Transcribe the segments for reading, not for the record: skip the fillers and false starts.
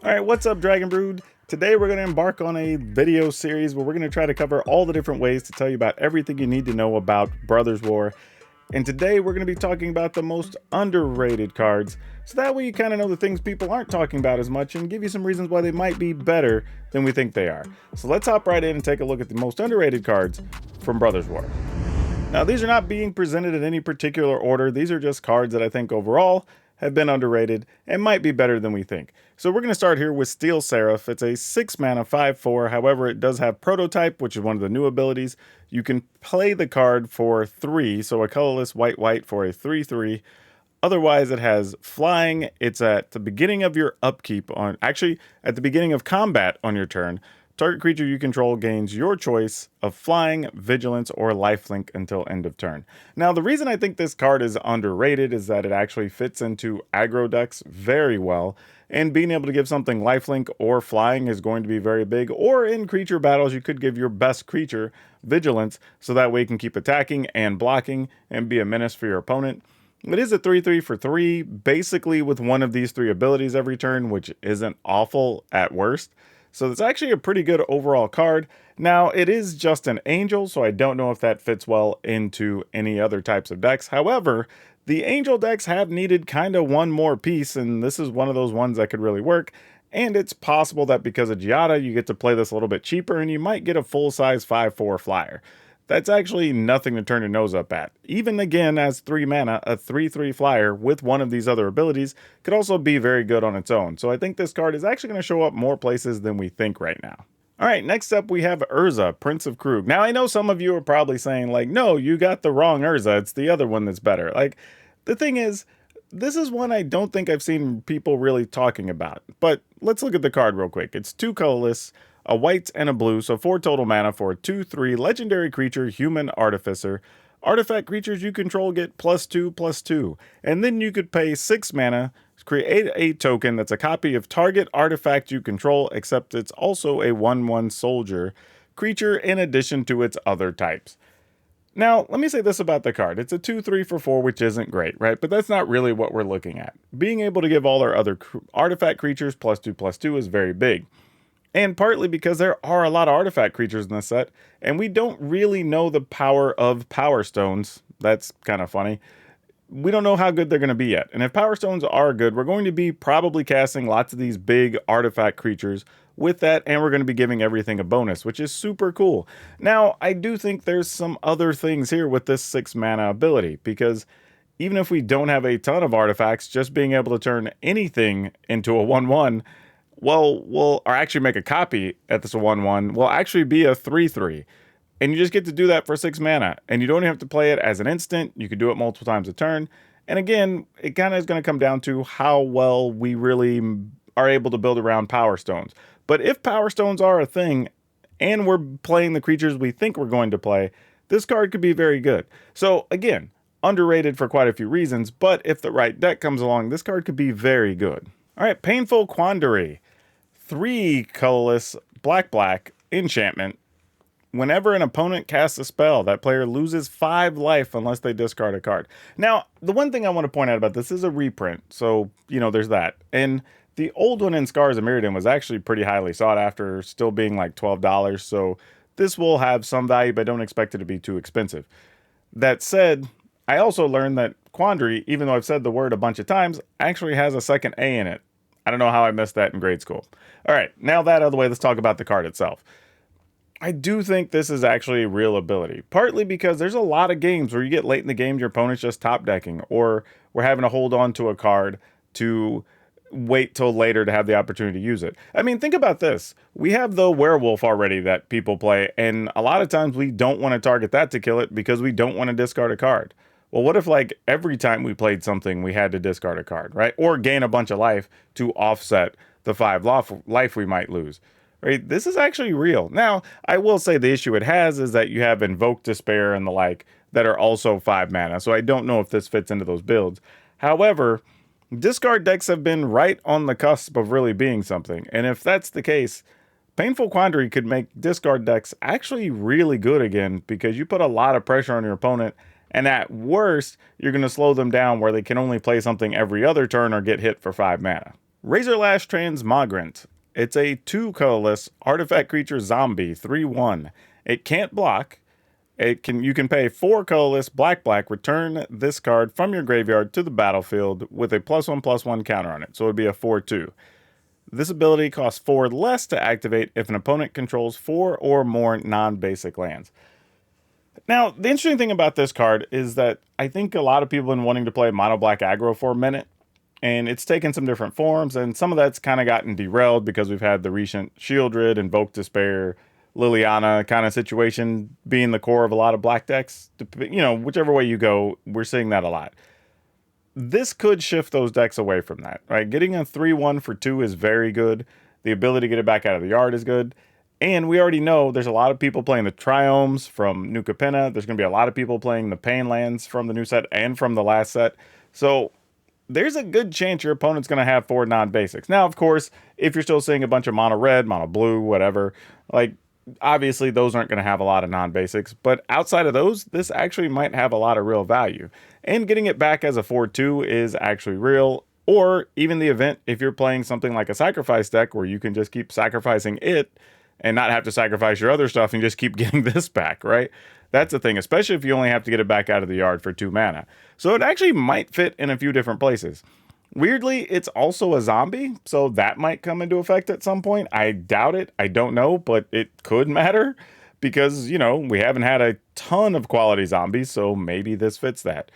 Alright, what's up, Dragon Brood? Today we're going to embark on a video series where we're going to try to cover all the different ways to tell you about everything you need to know about Brothers War. And today we're going to be talking about the most underrated cards, so that way you kind of know the things people aren't talking about as much and give you some reasons why they might be better than we think they are. So let's hop right in and take a look at the most underrated cards from Brothers War. Now, these are not being presented in any particular order. These are just cards that I think overall have been underrated and might be better than we think. So we're going to start here with Steel Seraph. It's a 6 mana 5/4. However, it does have Prototype, which is one of the new abilities. You can play the card for 3, so a colorless white for a 3/3. Otherwise, it has Flying. It's at the beginning of your upkeep at the beginning of combat on your turn. Target creature you control gains your choice of Flying, Vigilance, or Lifelink until end of turn. Now, the reason I think this card is underrated is that it actually fits into aggro decks very well, and being able to give something Lifelink or Flying is going to be very big, or in creature battles, you could give your best creature Vigilance, so that way you can keep attacking and blocking and be a menace for your opponent. It is a 3/3 for 3, basically with one of these 3 abilities every turn, which isn't awful at worst. So it's actually a pretty good overall card. Now, it is just an angel, so I don't know if that fits well into any other types of decks. However, the angel decks have needed kind of one more piece, and this is one of those ones that could really work. And it's possible that because of Giada, you get to play this a little bit cheaper, and you might get a full-size 5/4 flyer. That's actually nothing to turn your nose up at. Even again, as 3 mana, a 3/3 flyer with one of these other abilities could also be very good on its own. So I think this card is actually going to show up more places than we think right now. Alright, next up we have Urza, Prince of Kroog. Now, I know some of you are probably saying, like, no, you got the wrong Urza, it's the other one that's better. Like, the thing is, this is one I don't think I've seen people really talking about. But let's look at the card real quick. It's 2 colorless, a white and a blue, so 4 total mana for a 2/3 legendary creature, Human Artificer. Artifact creatures you control get +2/+2. And then you could pay 6 mana, create a token that's a copy of target artifact you control, except it's also a 1/1 soldier creature in addition to its other types. Now, let me say this about the card. It's a 2/3 for 4, which isn't great, right? But that's not really what we're looking at. Being able to give all our other artifact creatures +2/+2 is very big. And partly because there are a lot of artifact creatures in this set, and we don't really know the power of Power Stones. That's kind of funny. We don't know how good they're going to be yet. And if Power Stones are good, we're going to be probably casting lots of these big artifact creatures with that, and we're going to be giving everything a bonus, which is super cool. Now, I do think there's some other things here with this 6 mana ability, because even if we don't have a ton of artifacts, just being able to turn anything into a 1/1, or actually make a copy at this 1/1, will actually be a 3/3. And you just get to do that for 6 mana. And you don't have to play it as an instant. You can do it multiple times a turn. And again, it kind of is going to come down to how well we really are able to build around Power Stones. But if Power Stones are a thing, and we're playing the creatures we think we're going to play, this card could be very good. So again, underrated for quite a few reasons, but if the right deck comes along, this card could be very good. Alright, Painful Quandary. 3 colorless, black, enchantment. Whenever an opponent casts a spell, that player loses 5 life unless they discard a card. Now, the one thing I want to point out about this is a reprint, so, there's that. And the old one in Scars of Mirrodin was actually pretty highly sought after, still being like $12, so this will have some value, but don't expect it to be too expensive. That said, I also learned that Quandary, even though I've said the word a bunch of times, actually has a second A in it. I don't know how I missed that in grade school. All right, now that out of the way, let's talk about the card itself. I do think this is actually a real ability, partly because there's a lot of games where you get late in the game, your opponent's just top decking, or we're having to hold on to a card to wait till later to have the opportunity to use it. I mean, think about this. We have the Werewolf already that people play, and a lot of times we don't want to target that to kill it because we don't want to discard a card. Well, what if, like, every time we played something, we had to discard a card, right? Or gain a bunch of life to offset the 5 life we might lose, right? This is actually real. Now, I will say the issue it has is that you have Invoke Despair and the like that are also 5 mana, so I don't know if this fits into those builds. However, discard decks have been right on the cusp of really being something, and if that's the case, Painful Quandary could make discard decks actually really good again, because you put a lot of pressure on your opponent, and at worst, you're going to slow them down where they can only play something every other turn or get hit for 5 mana. Razorlash Transmogrant. It's a 2 colorless artifact creature zombie, 3/1. It can't block. You can pay 4 colorless black, return this card from your graveyard to the battlefield with a +1/+1 counter on it. So it would be a 4/2. This ability costs 4 less to activate if an opponent controls 4 or more non-basic lands. Now, the interesting thing about this card is that I think a lot of people have been wanting to play mono black aggro for a minute, and it's taken some different forms, and some of that's kind of gotten derailed because we've had the recent Shieldred, Invoke Despair, Liliana kind of situation being the core of a lot of black decks. Whichever way you go, we're seeing that a lot. This could shift those decks away from that, right? Getting a 3/1 for 2 is very good. The ability to get it back out of the yard is good. And we already know there's a lot of people playing the Triomes from New Capenna. There's going to be a lot of people playing the Pain lands from the new set and from the last set. So there's a good chance your opponent's going to have 4 non-basics. Now, of course, if you're still seeing a bunch of mono red, mono blue, whatever, like obviously those aren't going to have a lot of non-basics, but outside of those, this actually might have a lot of real value. And getting it back as a 4/2 is actually real, or even the event if you're playing something like a sacrifice deck where you can just keep sacrificing it and not have to sacrifice your other stuff and just keep getting this back, right? That's the thing, especially if you only have to get it back out of the yard for 2 mana. So it actually might fit in a few different places. Weirdly, it's also a zombie, so that might come into effect at some point. I doubt it. I don't know, but it could matter because, we haven't had a ton of quality zombies, so maybe this fits that.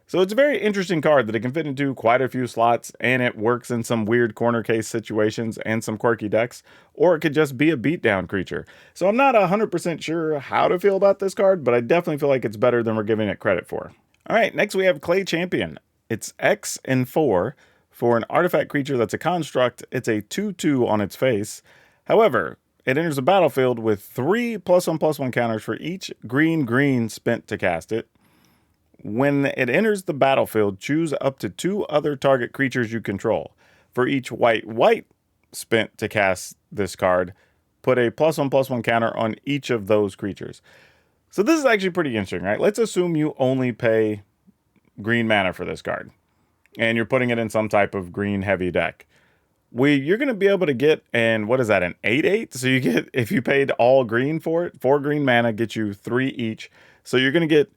So it's a very interesting card that it can fit into quite a few slots, and it works in some weird corner case situations and some quirky decks, or it could just be a beatdown creature. So I'm not 100% sure how to feel about this card, but I definitely feel like it's better than we're giving it credit for. All right, next we have Clay Champion. It's X and 4. For an artifact creature that's a construct, it's a 2/2 on its face. However, it enters the battlefield with 3 +1/+1 counters for each green spent to cast it. When it enters the battlefield, choose up to 2 other target creatures you control. For each white spent to cast this card, put a +1/+1 counter on each of those creatures. So this is actually pretty interesting, right? Let's assume you only pay green mana for this card, and you're putting it in some type of green heavy deck. You're going to be able to get, and what is that, an 8/8? So you get, if you paid all green for it, 4 green mana gets you 3 each. So you're going to get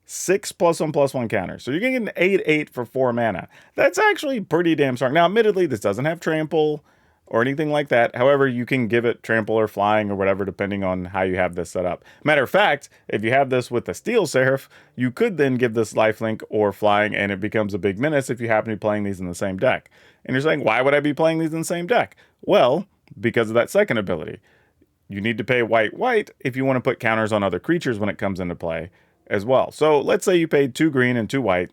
6 +1/+1 counters. So you're going to get an 8/8 for 4 mana. That's actually pretty damn strong. Now, admittedly, this doesn't have trample or anything like that. However, you can give it trample or flying or whatever, depending on how you have this set up. Matter of fact, if you have this with the Steel Seraph, you could then give this lifelink or flying, and it becomes a big menace if you happen to be playing these in the same deck. And you're saying, why would I be playing these in the same deck? Well, because of that second ability. You need to pay white if you want to put counters on other creatures when it comes into play as well. So let's say you paid 2 green and 2 white.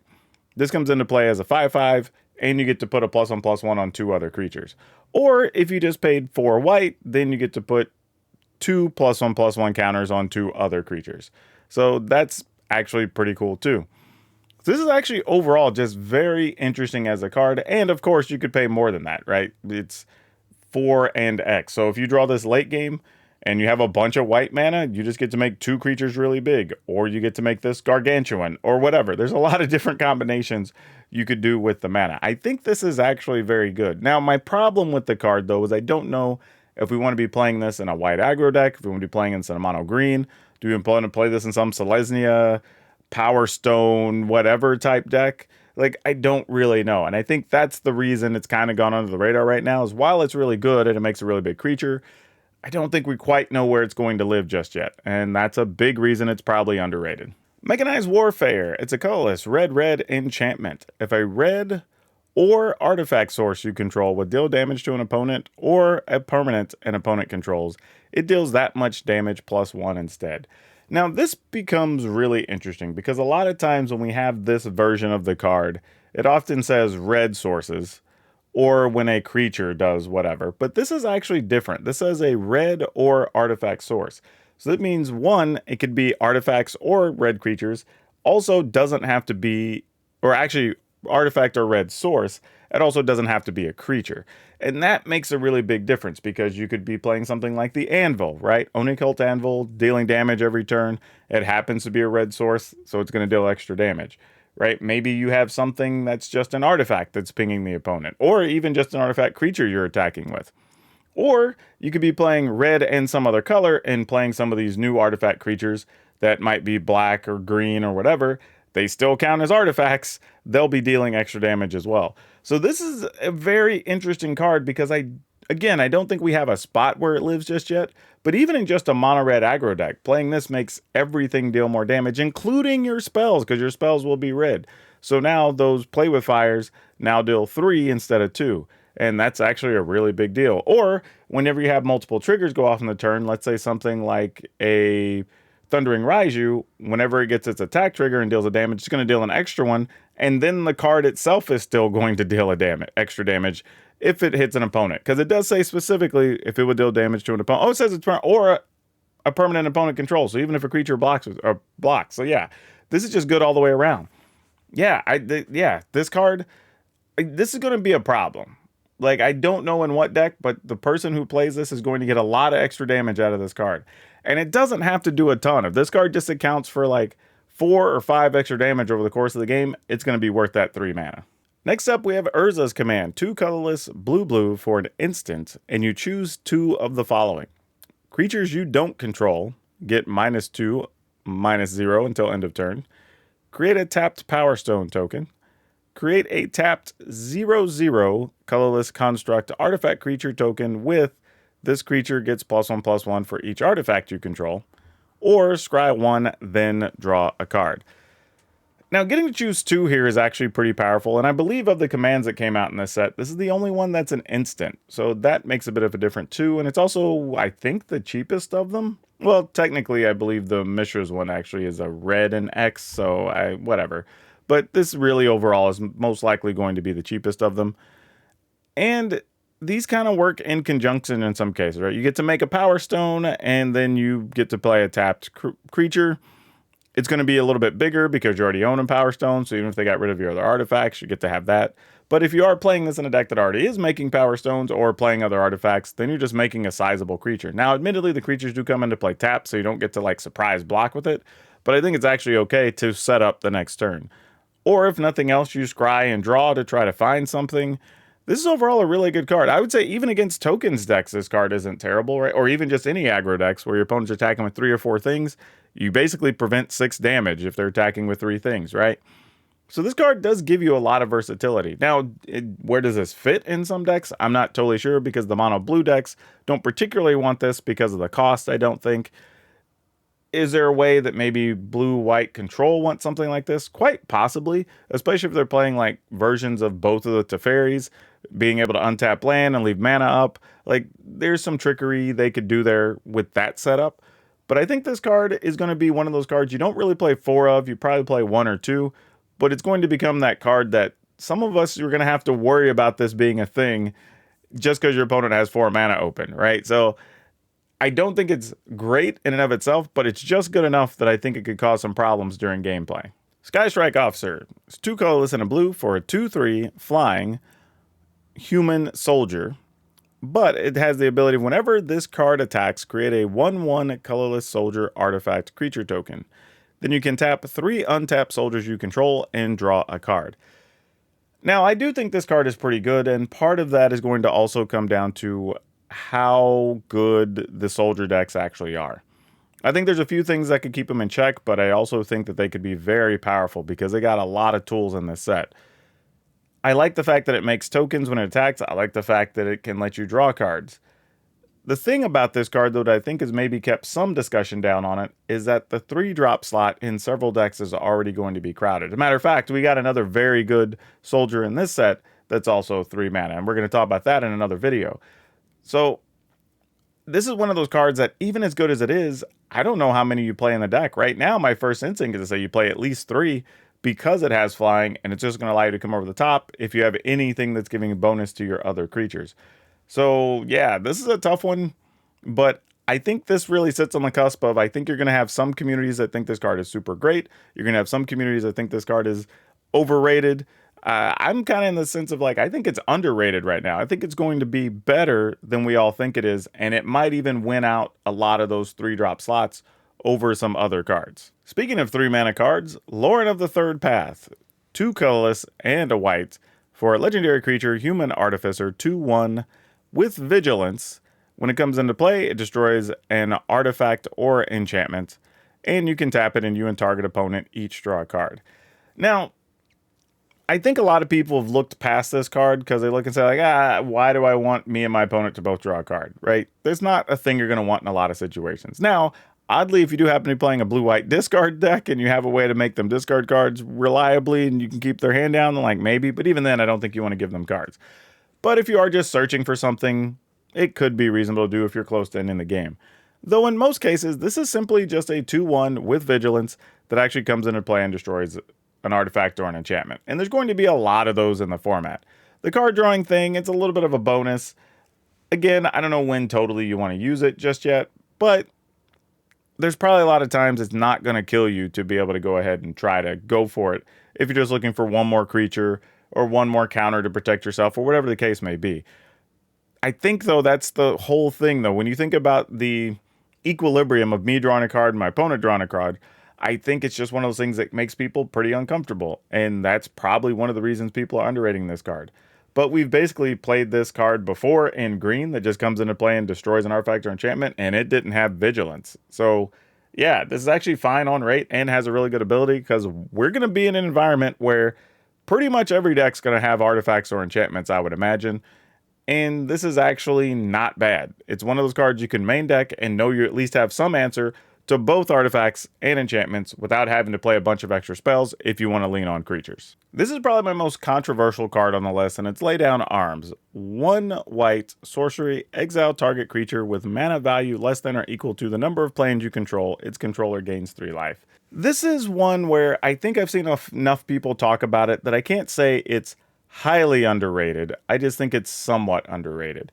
This comes into play as a 5/5, and you get to put a +1/+1 on 2 other creatures. Or if you just paid 4 white, then you get to put 2 +1/+1 counters on 2 other creatures. So that's actually pretty cool too. So this is actually overall just very interesting as a card. And of course you could pay more than that, right? It's 4 and X. So if you draw this late game and you have a bunch of white mana, you just get to make 2 creatures really big, or you get to make this gargantuan or whatever. There's a lot of different combinations you could do with the mana. I think this is actually very good. Now, my problem with the card though is I don't know if we want to be playing this in a white aggro deck, if we want to be playing in some mono green. Do we want to play this in some Selesnya, Power Stone, whatever type deck? Like, I don't really know. And I think that's the reason it's kind of gone under the radar right now, is while it's really good and it makes a really big creature, I don't think we quite know where it's going to live just yet. And that's a big reason it's probably underrated. Mechanized Warfare. It's a colorless red enchantment. If a red or artifact source you control would deal damage to an opponent or a permanent an opponent controls, it deals that much damage +1 instead. Now, this becomes really interesting because a lot of times when we have this version of the card, it often says red sources or when a creature does whatever. But this is actually different. This says a red or artifact source. So that means, one, it could be artifacts or red creatures. Also doesn't have to be, or actually artifact or red source. It also doesn't have to be a creature. And that makes a really big difference because you could be playing something like the Anvil, right? Onicult Anvil, dealing damage every turn. It happens to be a red source, so it's going to deal extra damage. right? Maybe you have something that's just an artifact that's pinging the opponent, or even just an artifact creature you're attacking with. Or you could be playing red and some other color and playing some of these new artifact creatures that might be black or green or whatever. They still count as artifacts. They'll be dealing extra damage as well. So this is a very interesting card because I don't think we have a spot where it lives just yet. But even in just a mono red aggro deck, playing this makes everything deal more damage, including your spells, because your spells will be red. So now those play with fires now deal 3 instead of 2. And that's actually a really big deal. Or whenever you have multiple triggers go off in the turn, let's say something like a Thundering Raiju, whenever it gets its attack trigger and deals a damage, it's going to deal an extra one, and then the card itself is still going to deal a extra damage if it hits an opponent. Because it does say specifically if it would deal damage to an opponent. Oh, it says it's or a permanent opponent control. So even if a creature blocks. So yeah, this is just good all the way around. Yeah, this card, this is going to be a problem. Like, I don't know in what deck, but the person who plays this is going to get a lot of extra damage out of this card. And it doesn't have to do a ton. If this card just accounts for like 4 or 5 extra damage over the course of the game, it's going to be worth that 3 mana. Next up, we have Urza's command. 2 colorless, blue for an instant, and you choose 2 of the following. Creatures you don't control get -2, -0 until end of turn. Create a tapped Power Stone token. Create a tapped 0/0 colorless construct artifact creature token with this creature gets +1/+1 for each artifact you control. Or scry 1, then draw a card. Now, getting to choose 2 here is actually pretty powerful, and I believe of the commands that came out in this set, this is the only one that's an instant. So that makes a bit of a difference too, and it's also, I think, the cheapest of them. Well, technically, I believe the Mishra's one actually is a red and X, so whatever. But this really overall is most likely going to be the cheapest of them. And these kind of work in conjunction in some cases, right? You get to make a Power Stone, and then you get to play a tapped creature. It's going to be a little bit bigger because you already own a Power Stone, so even if they got rid of your other artifacts, you get to have that. But if you are playing this in a deck that already is making Power Stones or playing other artifacts, then you're just making a sizable creature. Now, admittedly, the creatures do come into play tapped, so you don't get to like surprise block with it, but I think it's actually okay to set up the next turn. Or if nothing else, you scry and draw to try to find something. This is overall a really good card. I would say even against tokens decks, this card isn't terrible, right? Or even just any aggro decks where your opponent's attacking with 3 or 4 things, you basically prevent 6 damage if they're attacking with 3 things, right? So this card does give you a lot of versatility. Now, where does this fit in some decks? I'm not totally sure because the mono blue decks don't particularly want this because of the cost, I don't think. Is there a way that maybe blue-white control wants something like this? Quite possibly, especially if they're playing like versions of both of the Teferis, being able to untap land and leave mana up. Like, there's some trickery they could do there with that setup. But I think this card is going to be one of those cards you don't really play 4 of. You probably play 1 or 2, but it's going to become that card that some of us are going to have to worry about this being a thing just because your opponent has 4 mana open, right? So I don't think it's great in and of itself, but it's just good enough that I think it could cause some problems during gameplay. Sky Strike Officer. It's 2 colorless and a blue for a 2/3 flying human soldier. But it has the ability, whenever this card attacks, create a 1/1 colorless soldier artifact creature token. Then you can tap 3 untapped soldiers you control and draw a card. Now, I do think this card is pretty good, and part of that is going to also come down to how good the soldier decks actually are. I think there's a few things that could keep them in check, but I also think that they could be very powerful because they got a lot of tools in this set. I like the fact that it makes tokens when it attacks. I like the fact that it can let you draw cards. The thing about this card, though, that I think has maybe kept some discussion down on it, is that the 3-drop slot in several decks is already going to be crowded. As a matter of fact, we got another very good soldier in this set that's also 3 mana, and we're going to talk about that in another video. So this is one of those cards that, even as good as it is, I don't know how many you play in the deck. Right now, my first instinct is to say you play at least 3 because it has flying, and it's just going to allow you to come over the top if you have anything that's giving a bonus to your other creatures. So yeah, this is a tough one, but I think this really sits on the cusp of, I think you're going to have some communities that think this card is super great. You're going to have some communities that think this card is overrated. I'm kind of in the sense of like, I think it's underrated right now. I think it's going to be better than we all think it is, and it might even win out a lot of those 3-drop slots over some other cards. Speaking of 3 mana cards, Loran of the Third Path. 2 colorless, and a white for a legendary creature, Human Artificer, 2/1 with Vigilance. When it comes into play, it destroys an artifact or enchantment, and you can tap it and you and target opponent each draw a card. Now, I think a lot of people have looked past this card because they look and say, like, why do I want me and my opponent to both draw a card, right? There's not a thing you're going to want in a lot of situations. Now, oddly, if you do happen to be playing a blue-white discard deck and you have a way to make them discard cards reliably and you can keep their hand down, then like maybe, but even then, I don't think you want to give them cards. But if you are just searching for something, it could be reasonable to do if you're close to ending the game. Though in most cases, this is simply just a 2/1 with Vigilance that actually comes into play and destroys an artifact or an enchantment. And there's going to be a lot of those in the format. The card drawing thing, it's a little bit of a bonus. Again, I don't know when totally you want to use it just yet, but there's probably a lot of times it's not going to kill you to be able to go ahead and try to go for it if you're just looking for one more creature or one more counter to protect yourself or whatever the case may be. I think, though, that's the whole thing, though. When you think about the equilibrium of me drawing a card and my opponent drawing a card, I think it's just one of those things that makes people pretty uncomfortable. And that's probably one of the reasons people are underrating this card. But we've basically played this card before in green that just comes into play and destroys an artifact or enchantment, and it didn't have Vigilance. So, yeah, this is actually fine on rate and has a really good ability because we're going to be in an environment where pretty much every deck's going to have artifacts or enchantments, I would imagine. And this is actually not bad. It's one of those cards you can main deck and know you at least have some answer to both artifacts and enchantments without having to play a bunch of extra spells if you want to lean on creatures. This is probably my most controversial card on the list, and it's Lay Down Arms. 1 white, sorcery, exile target creature with mana value less than or equal to the number of planes you control. Its controller gains 3 life. This is one where I think I've seen enough people talk about it that I can't say it's highly underrated. I just think it's somewhat underrated.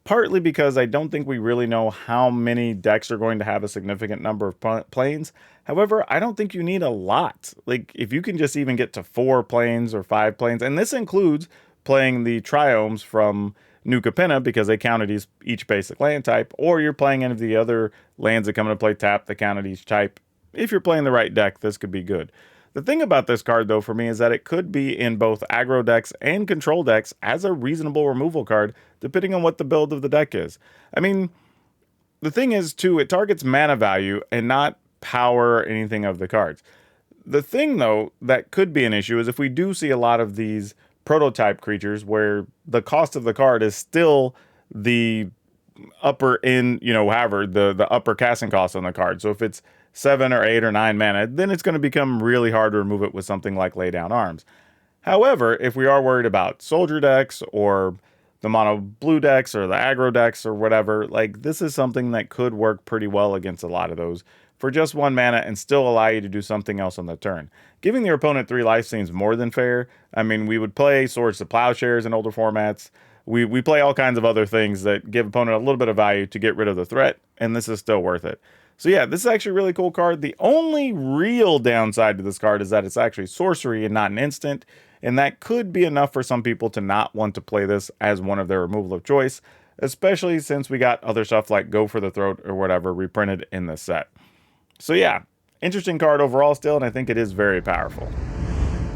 Partly because I don't think we really know how many decks are going to have a significant number of planes. However, I don't think you need a lot. Like, if you can just even get to 4 planes or 5 planes, and this includes playing the Triomes from New Capenna because they count at each basic land type, or you're playing any of the other lands that come into play tap that count at each type. If you're playing the right deck, this could be good. The thing about this card, though, for me is that it could be in both aggro decks and control decks as a reasonable removal card, depending on what the build of the deck is. I mean, the thing is, too, it targets mana value and not power or anything of the cards. The thing, though, that could be an issue is if we do see a lot of these prototype creatures where the cost of the card is still the upper end, however, the upper casting cost on the card. So if it's 7 or 8 or 9 mana, then it's going to become really hard to remove it with something like Lay Down Arms. However, if we are worried about soldier decks or the mono blue decks or the aggro decks or whatever, like, this is something that could work pretty well against a lot of those for just 1 mana and still allow you to do something else on the turn. Giving your opponent 3 life seems more than fair. I mean, we would play Swords to Plowshares in older formats. We play all kinds of other things that give opponent a little bit of value to get rid of the threat, and this is still worth it. So yeah, this is actually a really cool card. The only real downside to this card is that it's actually sorcery and not an instant, and that could be enough for some people to not want to play this as one of their removal of choice, especially since we got other stuff like Go for the Throat or whatever reprinted in this set. So yeah, interesting card overall still, and I think it is very powerful.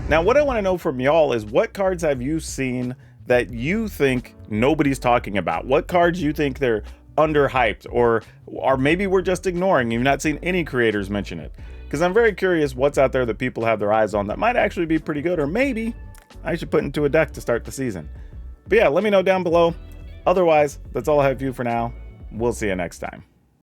Now, what I want to know from y'all is what cards have you seen that you think nobody's talking about? What cards you think they're underhyped, or maybe we're just ignoring? You've not seen any creators mention it, because I'm very curious what's out there that people have their eyes on that might actually be pretty good, or maybe I should put into a deck to start the season. But yeah, let me know down below. Otherwise, that's all I have for you for now. We'll see you next time.